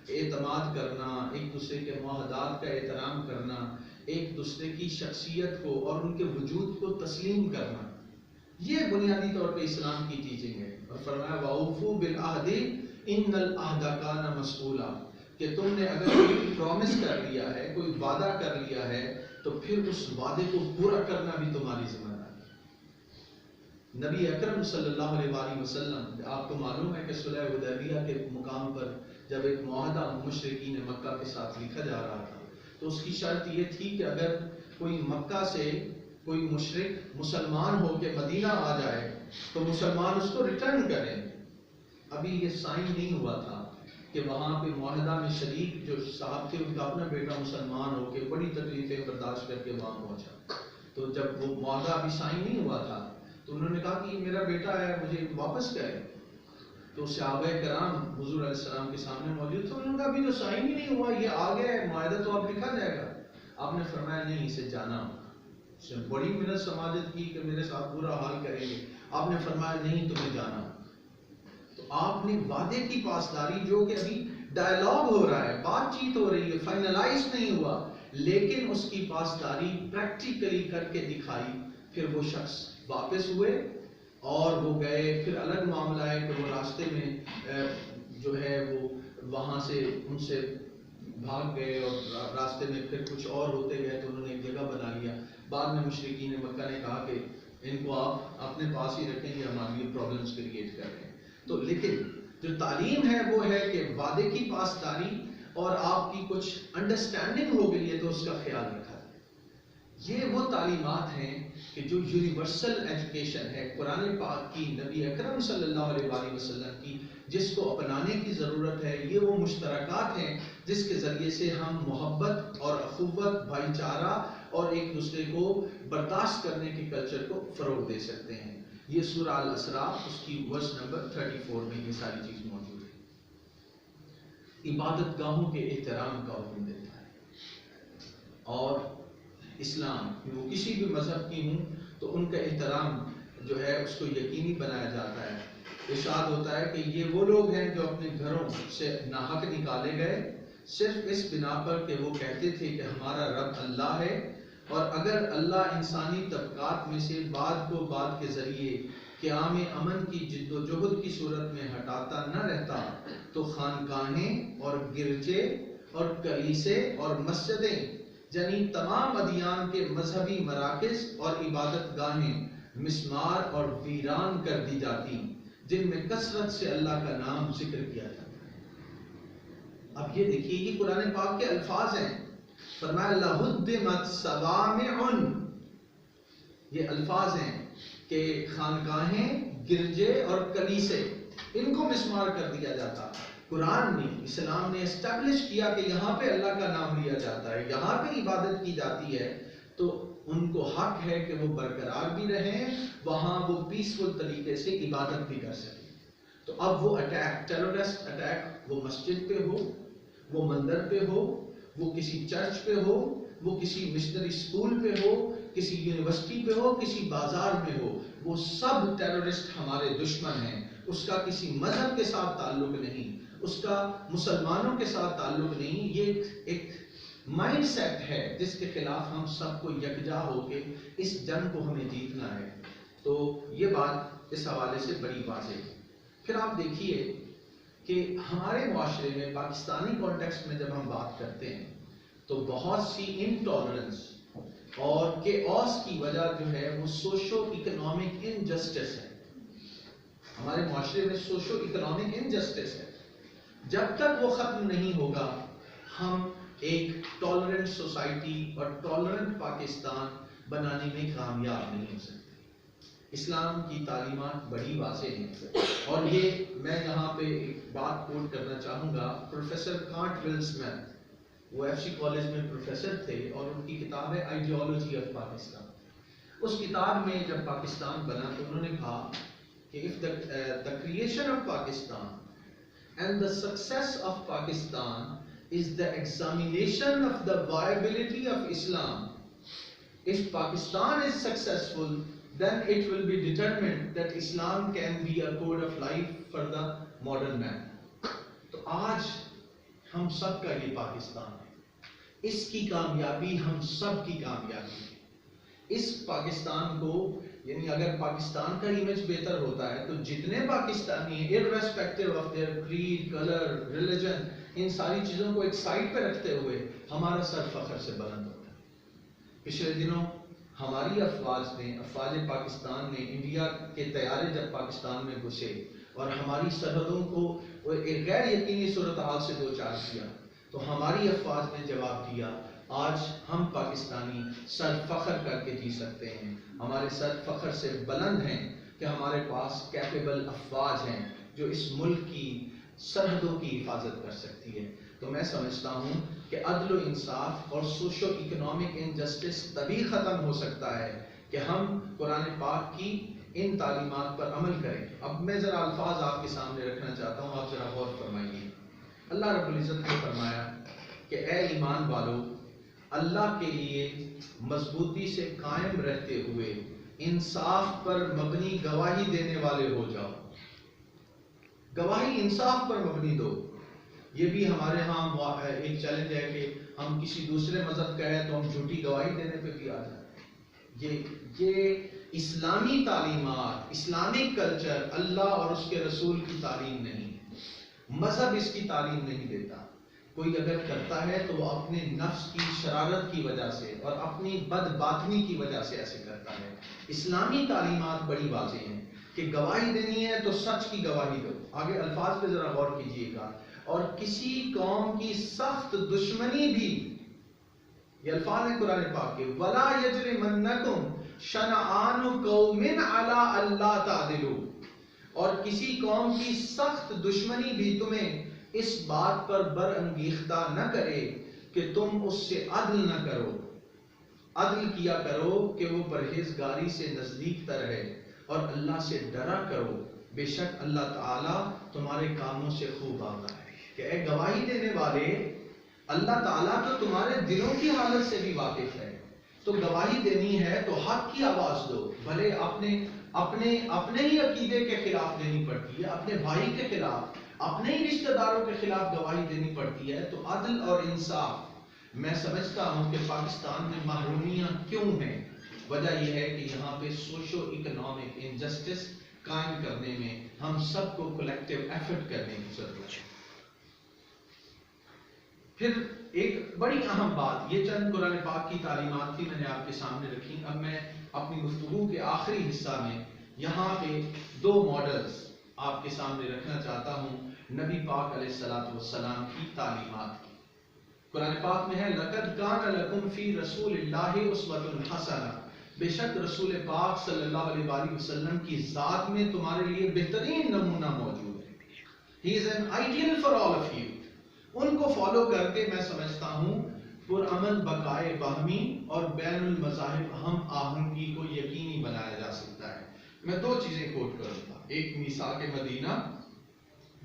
اعتماد کرنا، ایک دوسرے کے معاہدات کا احترام کرنا، ایک دوسرے کی شخصیت کو اور ان کے وجود کو تسلیم کرنا، یہ بنیادی طور پہ اسلام کی ٹیچنگ ہے۔ اور فرمایا وَأَوْفُوا بِالْعَهْدِ إِنَّ الْعَهْدَ كَانَ مَسْئُولًا، کہ تم نے اگر کوئی پرومس کر لیا ہے، کوئی وعدہ کر لیا ہے، تو پھر اس وعدے کو پورا کرنا بھی تمہاری ذمہ داری ہے۔ نبی اکرم صلی اللہ علیہ وآلہ وسلم، آپ کو معلوم ہے کہ صلح حدیبیہ کے مقام پر جب ایک معاہدہ مشرکین مکہ کے ساتھ لکھا جا رہا تھا تو اس کی شرط یہ تھی کہ اگر کوئی مکہ سے کوئی مشرک مسلمان ہو کے مدینہ آ جائے تو مسلمان اس کو ریٹرن کریں۔ ابھی یہ سائن نہیں ہوا تھا کہ وہاں پہ معاہدہ میں شریک جو صاحب تھے ان کا اپنا بیٹا مسلمان ہو کے بڑی تکلیفیں برداشت کر کے وہاں پہنچا، تو جب وہ معاہدہ ابھی سائن نہیں ہوا تھا تو انہوں نے کہا کہ یہ میرا بیٹا ہے، مجھے واپس کرے۔ تو صحابہ کرام حضور علیہ السلام کے سامنے موجود تھے، انہوں نے کہا ابھی تو سائن ہی نہیں ہوا، یہ آ گیا ہے معاہدہ تو اب لکھا جائے گا۔ آپ نے فرمایا نہیں، اسے جانا ہوگا۔ اس نے بڑی محنت سماجت کی کہ میرے ساتھ برا حال کریں گے، آپ نے فرمایا نہیں، تمہیں جانا ہوگا۔ تو آپ نے وعدے کی پاسداری، جو کہ ابھی ڈائلاگ ہو رہا ہے، بات چیت ہو رہی ہے، فائنلائز نہیں ہوا، لیکن اس کی پاسداری پریکٹیکلی کر کے دکھائی۔ پھر وہ شخص واپس ہوئے اور وہ گئے، پھر الگ معاملہ ہے کہ وہ راستے میں جو ہے وہ وہاں سے ان سے بھاگ گئے اور راستے میں پھر کچھ اور ہوتے گئے تو انہوں نے ایک جگہ بنا لیا۔ بعد میں مشرکین مکہ نے کہا کہ ان کو آپ اپنے پاس ہی رکھیں گے، ہمارے لیے پرابلمس کریٹ کر رہے ہیں۔ تو لیکن جو تعلیم ہے وہ ہے کہ وعدے کی پاسداری اور آپ کی کچھ انڈرسٹینڈنگ ہو گئی ہے تو اس کا خیال رکھا جائے۔ یہ وہ تعلیمات ہیں کہ جو یونیورسل ایجوکیشن ہے قرآن پاک کی، نبی اکرم صلی اللہ علیہ وآلہ وسلم کی، جس کو اپنانے کی ضرورت ہے۔ یہ وہ مشترکات ہیں جس کے ذریعے سے ہم محبت اور اخوت، بھائی چارہ اور ایک دوسرے کو برداشت کرنے کے کلچر کو فروغ دے سکتے ہیں۔ یہ سورہ الاسراء اس کی ورس نمبر 34 میں یہ ساری چیز موجود ہے۔ عبادت گاہوں کے احترام کا حکم دیتا ہے، اور اسلام وہ کسی بھی مذہب کی ہوں تو ان کا احترام جو ہے اس کو یقینی بنایا جاتا ہے۔ ارشاد ہوتا ہے کہ یہ وہ لوگ ہیں جو اپنے گھروں سے ناحق نکالے گئے صرف اس بنا پر کہ وہ کہتے تھے کہ ہمارا رب اللہ ہے، اور اگر اللہ انسانی طبقات میں سے بعض کو بعض کے ذریعے قیام امن کی جد و جہد کی صورت میں ہٹاتا نہ رہتا تو خانقاہیں اور گرجے اور کلیسے اور مسجدیں، یعنی تمام ادیان کے مذہبی مراکز اور عبادت گاہیں مسمار اور ویران کر دی جاتی جن میں کثرت سے اللہ کا نام ذکر کیا جاتا ہے۔ اب یہ دیکھیے، یہ قرآن پاک کے الفاظ ہیں فرمایا لہدمت صوامع، یہ الفاظ ہیں کہ خانقاہیں، گرجے اور کلیسے ان کو مسمار کر دیا جاتا۔ قرآن نے، اسلام نے اسٹیبلش کیا کہ یہاں پہ اللہ کا نام لیا جاتا ہے، یہاں پہ عبادت کی جاتی ہے، تو ان کو حق ہے کہ وہ برقرار بھی رہیں، وہاں وہ پیسفل طریقے سے عبادت بھی کر سکیں۔ تو اب وہ اٹیک، ٹیررسٹ اٹیک، وہ مسجد پہ ہو، وہ مندر پہ ہو، وہ کسی چرچ پہ ہو، وہ کسی مشنری اسکول پہ ہو، کسی یونیورسٹی پہ ہو، کسی بازار میں ہو، وہ سب ٹیررسٹ ہمارے دشمن ہیں۔ اس کا کسی مذہب کے ساتھ تعلق نہیں، اس کا مسلمانوں کے ساتھ تعلق نہیں، یہ ایک مائنڈ سیٹ ہے جس کے خلاف ہم سب کو یکجا ہو کے اس جنگ کو ہمیں جیتنا ہے۔ تو یہ بات اس حوالے سے بڑی واضح ہے۔ پھر آپ دیکھیے کہ ہمارے معاشرے میں، پاکستانی کانٹیکسٹ میں جب ہم بات کرتے ہیں تو بہت سی انٹالرنس اور کیوس کی وجہ جو ہے وہ سوشو اکنامک انجسٹس ہے۔ ہمارے معاشرے میں سوشو اکنامک انجسٹس ہے، جب تک وہ ختم نہیں ہوگا ہم ایک ٹالرنٹ سوسائٹی اور ٹالرنٹ پاکستان بنانے میں کامیاب نہیں ہو سکتے۔ اسلام کی تعلیمات بڑی واضح ہیں، اور یہ میں یہاں پہ ایک بات کوٹ کرنا چاہوں گا۔ پروفیسر کانٹ ول اسمتھ، وہ ایف سی کالج میں پروفیسر تھے، اور ان کی کتاب ہے آئیڈیالوجی آف پاکستان۔ اس کتاب میں جب پاکستان بنا تو انہوں نے کہا کہ if the creation of Pakistan and the success of Pakistan is the examination of the viability of Islam. If Pakistan is successful, then it will be determined that Islam can be a code of life for the modern man. تو آج ہم سب کا یہ پاکستان ہے، اس کی کامیابی ہم سب کی کامیابی ہے۔ اس پاکستان کو، یعنی اگر پاکستان کا امیج بہتر ہوتا ہے تو جتنے پاکستانی ہیں irrespective of their creed, color, religion، ان ساری چیزوں کو ایک سائڈ پہ رکھتے ہوئے ہمارا سر فخر سے بلند ہوتا ہے۔ پچھلے دنوں ہماری افواج نے، افواج پاکستان نے، انڈیا کے طیارے جب پاکستان میں گھسے اور ہماری سرحدوں کو ایک غیر یقینی صورتحال سے دوچار کیا، تو ہماری افواج نے جواب دیا۔ آج ہم پاکستانی سر فخر کر کے جی سکتے ہیں، ہمارے سر فخر سے بلند ہیں کہ ہمارے پاس کیپیبل افواج ہیں جو اس ملک کی سرحدوں کی حفاظت کر سکتی ہے۔ تو میں سمجھتا ہوں کہ عدل و انصاف اور سوشو اکنامک انجسٹس تبھی ختم ہو سکتا ہے کہ ہم قرآن پاک کی ان تعلیمات پر عمل کریں۔ اب میں ذرا الفاظ آپ کے سامنے رکھنا چاہتا ہوں، آپ ذرا غور فرمائیے۔ اللہ رب العزت نے فرمایا کہ اے ایمان والو، اللہ کے لیے مضبوطی سے قائم رہتے ہوئے انصاف پر مبنی گواہی دینے والے ہو جاؤ۔ گواہی انصاف پر مبنی دو۔ یہ بھی ہمارے ہاں ایک چیلنج ہے کہ ہم کسی دوسرے مذہب کا ہے تو ہم جھوٹی گواہی دینے پہ بھی آ جائیں۔ یہ اسلامی تعلیمات، اسلامک کلچر اللہ اور اس کے رسول کی تعلیم نہیں، مذہب اس کی تعلیم نہیں دیتا۔ کوئی اگر کرتا ہے تو وہ اپنے نفس کی شرارت کی وجہ سے اور اپنی بد باطنی کی وجہ سے ایسے کرتا ہے۔ اسلامی تعلیمات بڑی واضح ہیں کہ گواہی دینی ہے تو سچ کی گواہی دو۔ آگے الفاظ پہ ذرا غور کیجیے گا۔ اور کسی قوم کی سخت دشمنی بھی، یہ الفاظ ہیں قرآن پاک کے، وَلَا يَجْرِمَنَّكُمْ شَنَآنُ قَوْمٍ عَلَىٰ أَلَّا تَعْدِلُوا، اور کسی قوم کی سخت دشمنی بھی تمہیں اس بات پر برانگیختہ نہ کرے کہ تم اس سے عدل نہ کرو۔ عدل کیا کرو کہ وہ پرہیزگاری سے نزدیک تر ہے، اور اللہ سے ڈرا کرو، بے شک اللہ تعالیٰ تمہارے کاموں سے خوب آگاہ ہے۔ کہ اے گواہی دینے والے، اللہ تعالیٰ تو تمہارے دلوں کی حالت سے بھی واقف ہے۔ تو گواہی دینی ہے تو حق کی آواز دو، بھلے اپنے ہی عقیدے کے خلاف دینی پڑتی ہے، اپنے بھائی کے خلاف، اپنے ہی رشتہ داروں کے خلاف گواہی دینی پڑتی ہے۔ تو عدل اور انصاف، میں سمجھتا ہوں کہ پاکستان میں محرومیاں کیوں ہیں؟ وجہ یہ ہے کہ یہاں پہ سوشو اکنامک انجسٹس قائم کرنے میں ہم سب کو کولیکٹیو ایفرٹ کرنے کی ضرورت ہے۔ پھر ایک بڑی اہم بات، یہ چند قرآن پاک کی تعلیمات تھی، میں نے آپ کے سامنے رکھی۔ اب میں اپنی گفتگو کے آخری حصہ میں یہاں پہ دو ماڈلز آپ کے سامنے رکھنا چاہتا ہوں نبی پاک علیہ الصلوۃ والسلام کی تعلیمات کی۔ قرآن پاک میں ہے لَقَدْ كَانَ لَكُمْ فِي رَسُولِ اللَّهِ أُسْوَةٌ حَسَنَةٌ، بے شک رسول پاک صلی اللہ علیہ وآلہ وسلم کی ذات میں تمہارے لیے بہترین نمونہ موجود ہے. He is an ideal for all of you. ان کو فالو کر کے میں سمجھتا ہوں پرامن بقائے باہمی اور بین المذاہب ہم آہنگی کو یقینی بنایا جا سکتا ہے. میں دو چیزیں کوٹ کروں گا، ایک میثاق مدینہ،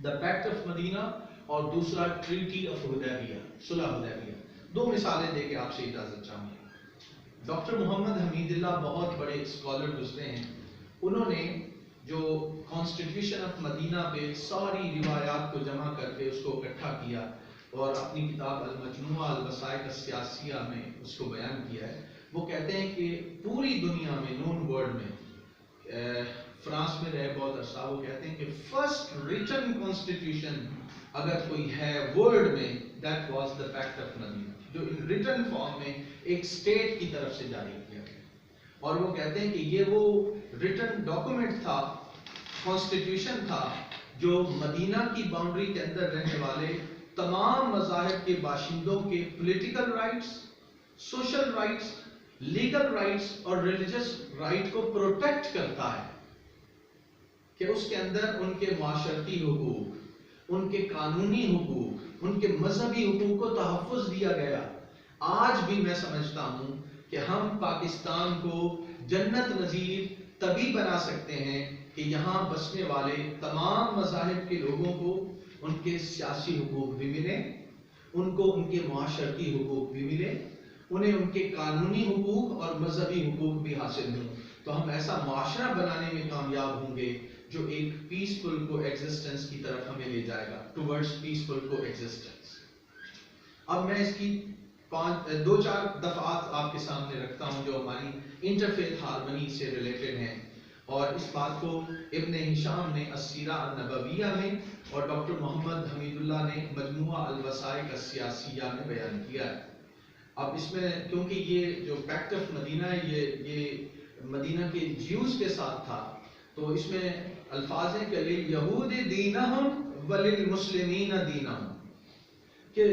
دا پیکٹ آف مدینہ، اور دوسرا ٹریٹی آف حدیبیہ، صلح حدیبیہ. دو مثالیں دے کے آپ سے اجازت چاہوں گا. ڈاکٹر محمد حمید اللہ بہت بڑے اسکالر گزرے ہیں، انہوں نے جو کانسٹیٹیوشن آف مدینہ پہ ساری روایات کو جمع کر کے اس کو اکٹھا کیا اور اپنی کتاب المجموعہ الوثائق السیاسیہ میں اس کو بیان کیا ہے. وہ کہتے ہیں کہ پوری دنیا میں نون ورلڈ میں، فرانس میں رہے بہت عرصہ، وہ کہتے ہیں کہ فرسٹ ریٹن کانسٹیٹیوشن اگر کوئی ہے ورلڈ میں، that was the pact of Madina, جو ان ریٹن فارم میں ایک اسٹیٹ کی طرف سے جاری کیا گیا. اور وہ کہتے ہیں کہ یہ وہ ریٹن ڈاکومنٹ تھا، کانسٹیٹیوشن تھا، جو مدینہ کی باؤنڈری کے اندر رہنے والے تمام مذاہب کے باشندوں کے political rights, social rights, legal rights اور ریلیجس رائٹ کو پروٹیکٹ کرتا ہے، کہ اس کے اندر ان کے معاشرتی حقوق، ان کے قانونی حقوق، ان کے مذہبی حقوق کو تحفظ دیا گیا. آج بھی میں سمجھتا ہوں کہ ہم پاکستان کو جنت نظیر تبھی بنا سکتے ہیں کہ یہاں بسنے والے تمام مذاہب کے لوگوں کو ان کے سیاسی حقوق بھی ملیں، ان کو ان کے معاشرتی حقوق بھی ملیں، انہیں ان کے قانونی حقوق اور مذہبی حقوق بھی حاصل ہوں. تو ہم ایسا معاشرہ بنانے میں کامیاب ہوں گے جو ایک پیسفل کو ایگزسٹنس کی طرف ہمیں لے جائے گا، ٹورڈز پیسفل کو ایگزسٹنس. اب میں اس کی دو چار دفعات آپ کے سامنے رکھتا ہوں جو ہماری انٹرفیتھ ہارمنی سے ریلیٹڈ ہیں، اور اس بات کو ابن ہشام نے السیرہ النبویہ میں اور ڈاکٹر محمد حمید اللہ نے مجموعہ الوثائق السیاسیہ میں بیان کیا ہے. اب اس میں کیونکہ یہ جو پیکٹ آف مدینہ ہے یہ مدینہ کے جیوز کے ساتھ تھا، تو اس میں الفاظ ہیں کہ لِلْيَهُودِ دِينَهُمْ وَلِلْمُسْلِمِينَ دِينَهُمْ، کہ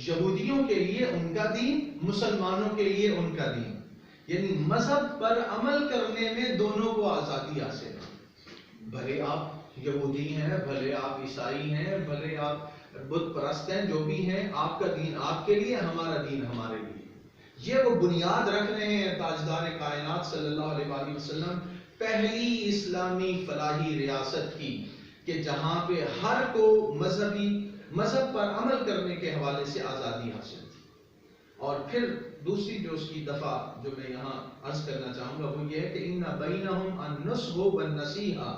یہودیوں کے لیے ان کا دین، مسلمانوں کے لیے ان کا دین، یعنی مذہب پر عمل کرنے میں دونوں کو آزادی حاصل ہے. بھلے آپ یہودی ہیں، بھلے آپ عیسائی ہیں، بھلے آپ بت پرست ہیں، جو بھی ہیں، آپ کا دین آپ کے لیے، ہمارا دین ہمارے لیے. یہ وہ بنیاد رکھ رہے ہیں تاجدار کائنات صلی اللہ علیہ وآلہ وسلم پہلی اسلامی فلاحی ریاست کی، کہ جہاں پہ ہر کو مذہب پر عمل کرنے کے حوالے سے آزادی حاصل تھی. اور پھر دوسری جو اس کی دفعہ جو میں یہاں عرض کرنا چاہوں گا وہ یہ ہے کہ ان بینہم النصح والنصیحہ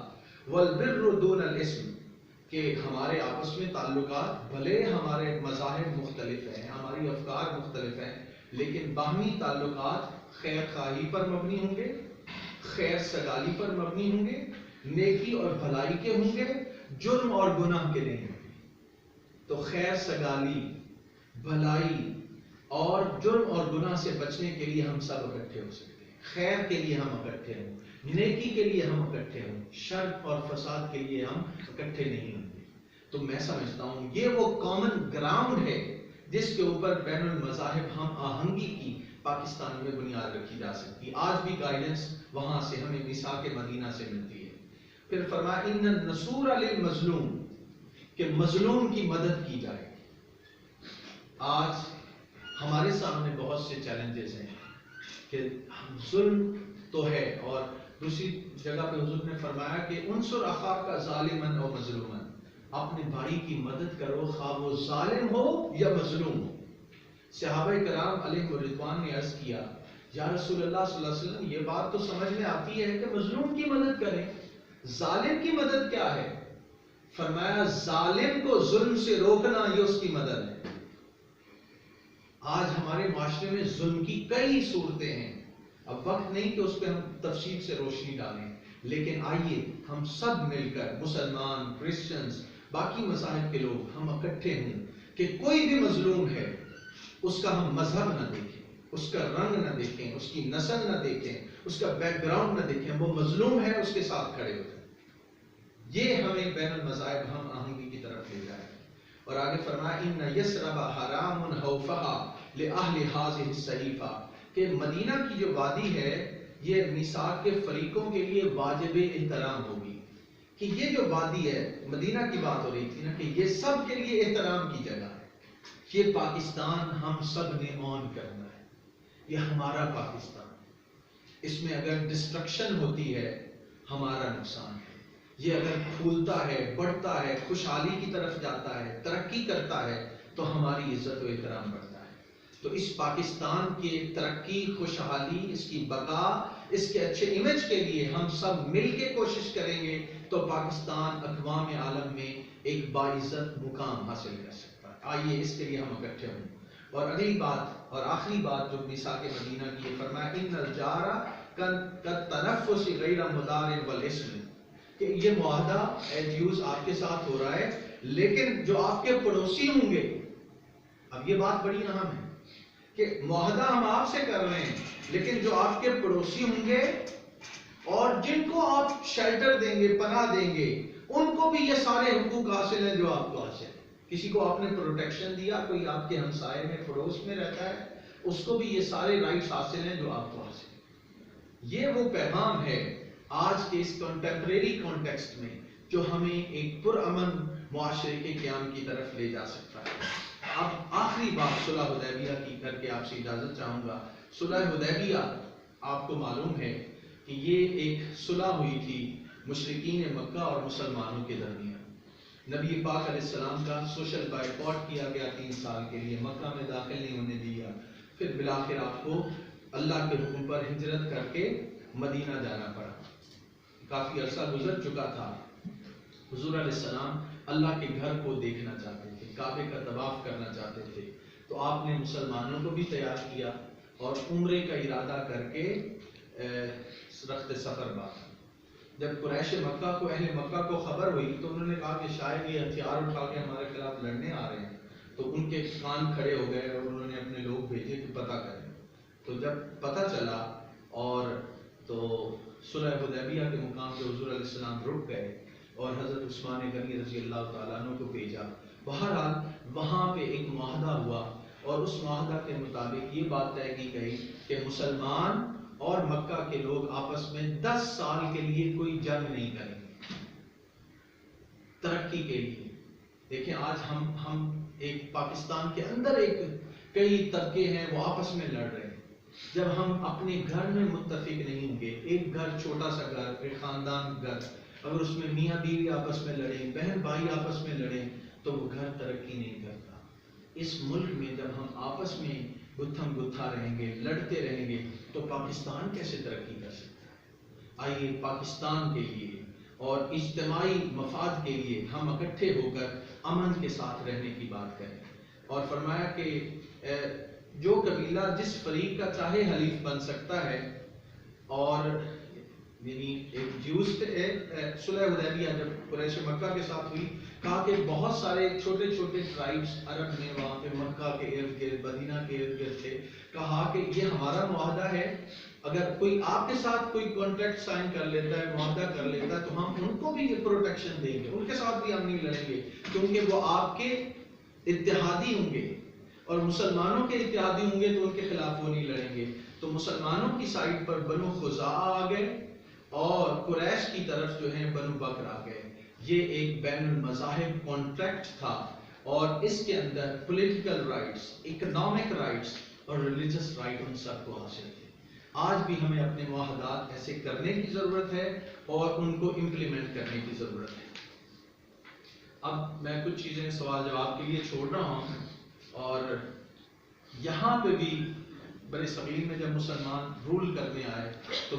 والبر دون الاسم، کہ ہمارے آپس میں تعلقات، بھلے ہمارے مذاہب مختلف ہیں، ہماری افکار مختلف ہیں، لیکن باہمی تعلقات خیر خواہی پر مبنی ہوں گے، خیر سگالی پر مبنی ہوں گے، نیکی اور بھلائی کے ہوں گے، جرم اور گناہ کے نہیں ہوں گے. تو خیر سگالی، بھلائی اور جرم اور گناہ سے بچنے کے لیے ہم سب اکٹھے ہو سکتے ہیں. خیر کے لیے ہم اکٹھے ہوں، نیکی کے لیے ہم اکٹھے ہوں، شر اور فساد کے لیے ہم اکٹھے نہیں ہوں گے. تو میں سمجھتا ہوں یہ وہ کامن گراؤنڈ ہے جس کے اوپر بین المذاہب ہم آہنگی کی پاکستان میں بنیاد رکھی جا سکتی. آج بھی گائیڈنس وہاں سے ہمیں میثاق مدینہ سے ملتی ہے. پھر فرمایا ان النصور للمظلوم، کہ مظلوم کی مدد کی جائے. آج ہمارے سامنے بہت سے چیلنجز ہیں کہ ظلم تو ہے، اور دوسری جگہ پہ حضور نے فرمایا کہ انصر اخاک ظالما و مظلوما، اپنے بھائی کی مدد کرو خواہ وہ ظالم ہو یا مظلوم ہو. صحابہ کرام علیہ رضوان نے عرض کیا یا رسول اللہ صلی اللہ علیہ وسلم یہ بات تو سمجھ میں آتی ہے کہ مظلوم کی مدد کریں، ظالم کی مدد کیا ہے؟ فرمایا ظالم کو ظلم سے روکنا یہ اس کی مدد ہے. آج ہمارے معاشرے میں ظلم کی کئی صورتیں ہیں، اب وقت نہیں کہ اس پہ ہم تفصیل سے روشنی ڈالیں، لیکن آئیے ہم سب مل کر، مسلمان، کرسچنز، باقی مذاہب کے لوگ، ہم اکٹھے ہوں کہ کوئی بھی مظلوم ہے اس کا ہم مذہب نہ دیکھیں، اس کا رنگ نہ دیکھیں، اس کی نسل نہ دیکھیں، اس کا بیک گراؤنڈ نہ دیکھیں، وہ مظلوم ہے اس کے ساتھ کھڑے ہو جائیں. یہ ہمیں بین المذاہب ہم آہنگی کی طرف لے جائے. اور آگے فرمایا ان یثرب حرام حوفھا لأہل ھذہ الصحیفہ کہ مدینہ کی جو وادی ہے یہ میثاق کے فریقوں کے لیے واجب احترام ہوگی، کہ یہ جو وادی ہے، مدینہ کی بات ہو رہی تھی نا، کہ یہ سب کے لیے احترام کی جگہ ہے، یہ پاکستان ہم سب نے اون کرنا ہے، یہ ہمارا پاکستان، اس میں اگر ڈسٹرکشن ہوتی ہے ہمارا نقصان ہے، یہ اگر پھولتا ہے، بڑھتا ہے، خوشحالی کی طرف جاتا ہے، ترقی کرتا ہے تو ہماری عزت و احترام بڑھتا ہے۔ تو اس پاکستان کی ترقی، خوشحالی، اس کی بقا، اس کے اچھے امیج کے لیے ہم سب مل کے کوشش کریں گے تو پاکستان اقوام عالم میں ایک باعزت مقام حاصل کر سکتا ہے۔ آئیے اس کے لیے ہم اکٹھے ہوں۔ اور اگلی بات اور آخری بات جو میثاق مدینہ کی ہے، فرمایا ان الجار کالتنفس غیر مضار والاسم، کہ یہ معاہدہ ایڈیوز آپ کے ساتھ ہو رہا ہے، لیکن جو آپ کے پڑوسی ہوں گے، اب یہ بات بڑی اہم ہے کہ معاہدہ ہم آپ سے کر رہے ہیں، لیکن جو آپ کے پڑوسی ہوں گے اور جن کو آپ شیلٹر دیں گے، پناہ دیں گے، ان کو بھی یہ سارے حقوق حاصل ہیں جو آپ کو حاصل ہیں۔ کسی کو آپ نے پروٹیکشن دیا، کوئی آپ کے ہمسائے میں، پڑوس میں رہتا ہے، اس کو بھی یہ سارے رائٹس حاصل ہیں جو آپ کو حاصل ہیں۔ یہ وہ پیغام ہے آج کے اس کنٹمپریری کانٹیکسٹ میں جو ہمیں ایک پرامن معاشرے کے قیام کی طرف لے جا سکتا ہے۔ اب آخری بات صلح حدیبیہ کی کر کے آپ سے اجازت چاہوں گا۔ صلح حدیبیہ آپ کو معلوم ہے کہ یہ ایک صلح ہوئی تھی مشرکین مکہ اور مسلمانوں کے درمیان۔ نبی پاک علیہ السلام کا سوشل بائیکاٹ کیا گیا 3 سال کے لیے، مکہ میں داخل نہیں ہونے دیا، پھر بالآخر آپ کو اللہ کے حکم پر ہجرت کر کے مدینہ جانا پڑا۔ کافی عرصہ گزر چکا تھا، حضور علیہ السلام اللہ کے گھر کو دیکھنا چاہتے تھے، کعبے کا طواف کرنا چاہتے تھے، تو آپ نے مسلمانوں کو بھی تیار کیا اور عمرے کا ارادہ کر کے رخت سفر باندھا۔ جب قریش مکہ کو، اہل مکہ کو خبر ہوئی تو انہوں نے کہا کہ شاید یہ ہتھیار اٹھا کے ہمارے خلاف لڑنے آ رہے ہیں، تو ان کے کان کھڑے ہو گئے اور انہوں نے اپنے لوگ بھیجے کہ پتہ کریں۔ تو جب پتہ چلا اور تو صلح حدیبیہ کے مقام پہ حضور علیہ السلام رک گئے اور حضرت عثمان غنی رضی اللہ تعالیٰ عنہ کو بھیجا۔ بہرحال وہاں پہ ایک معاہدہ ہوا اور اس معاہدہ کے مطابق یہ بات طے کی گئی کہ مسلمان اور مکہ کے لوگ آپس میں 10 سال کے لیے کوئی جنگ نہیں کریں گے ترقی کے لیے۔ دیکھیں آج ہم ایک پاکستان کے اندر ایک کئی طبقے ہیں وہ آپس میں لڑ رہے ہیں۔ جب ہم اپنے گھر میں متفق نہیں ہوں گے، ایک گھر، چھوٹا سا گھر، ایک خاندان گھر، اگر اس میں میاں بیوی آپس میں لڑیں، بہن بھائی آپس میں لڑیں تو وہ گھر ترقی نہیں کرتا۔ اس ملک میں جب ہم آپس میں گتھم گتھا رہیں گے، لڑتے رہیں گے تو پاکستان کیسے ترقی کر سکتا ہے؟ آئیے پاکستان کے لیے اور اجتماعی مفاد کے لیے ہم اکٹھے ہو کر امن کے ساتھ رہنے کی بات کریں۔ اور فرمایا کہ جو قبیلہ جس فریق کا چاہے حلیف بن سکتا ہے، اور یعنی ایک جیوز صلح حدیبیہ جب قریش مکہ کے ساتھ ہوئی، کہا کہ بہت سارے چھوٹے چھوٹے ٹرائبس عرب میں وہاں پہ مکہ کے ارد گرد، مدینہ کے ارد گرد تھے، کہا کہ یہ ہمارا معاہدہ ہے، اگر کوئی آپ کے ساتھ کوئی کانٹریکٹ سائن کر لیتا ہے، معاہدہ کر لیتا ہے، تو ہم ان کو بھی یہ پروٹیکشن دیں گے، ان کے ساتھ بھی ہم نہیں لڑیں گے، کیونکہ وہ آپ کے اتحادی ہوں گے، اور مسلمانوں کے اتحادی ہوں گے تو ان کے خلاف وہ نہیں لڑیں گے۔ تو مسلمانوں کی سائڈ پر بنو خزاعہ آ گئے اور قریش کی طرف جو ہیں بنو بکر آ گئے۔ یہ ایک بین المذاہب کانٹریکٹ تھا اور اس کے اندر پولیٹیکل رائٹس، اکنامک رائٹس اور ریلیجس رائٹ ان سب کو حاصل تھے۔ آج بھی ہمیں اپنے معاہدات ایسے کرنے کی ضرورت ہے اور ان کو امپلیمنٹ کرنے کی ضرورت ہے۔ اب میں کچھ چیزیں سوال جواب کے لیے چھوڑ رہا ہوں، اور یہاں پہ بھی بر صغیر میں جب مسلمان رول کرنے آئے تو